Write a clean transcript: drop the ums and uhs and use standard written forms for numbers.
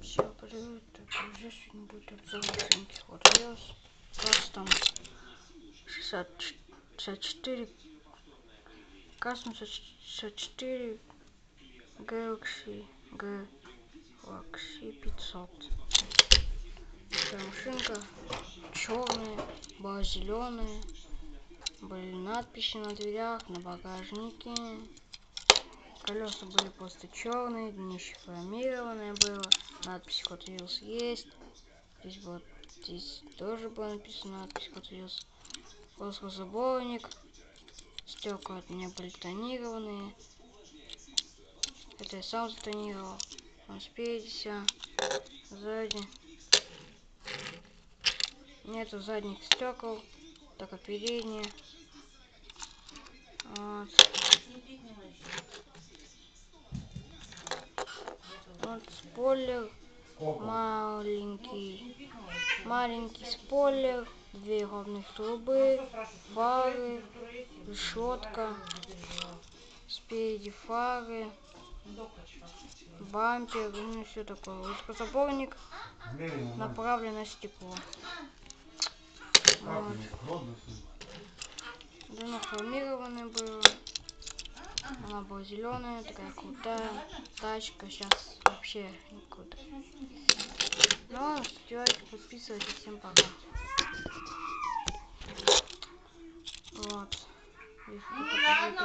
Всем привет, друзья, сегодня будет обзор машинки Hot Wheels. Класс там 64, Custom 64, Galaxy 500. Такая машинка черная, была зеленая, были надписи на дверях, на багажнике. Колеса были просто черные, днище хромированное было, надпись Hot Wheels есть. Здесь тоже было написано надпись Hot Wheels. Воздухозаборник, стекла от меня были тонированные. Это я сам затонировал. Там спереди все, сзади. Нету задних стекол, только передние. Вот. Вот спойлер. Маленький спойлер, две ровных трубы, фары, решетка, спереди фары, бампер, ну и все такое. Воздухозаборник направлен на стекло. Вот. Дно хромированное было. Она была зеленая, такая крутая тачка. Сейчас вообще не круто. Ну, ставьте, подписывайтесь. Всем пока. Вот. Здесь покажу,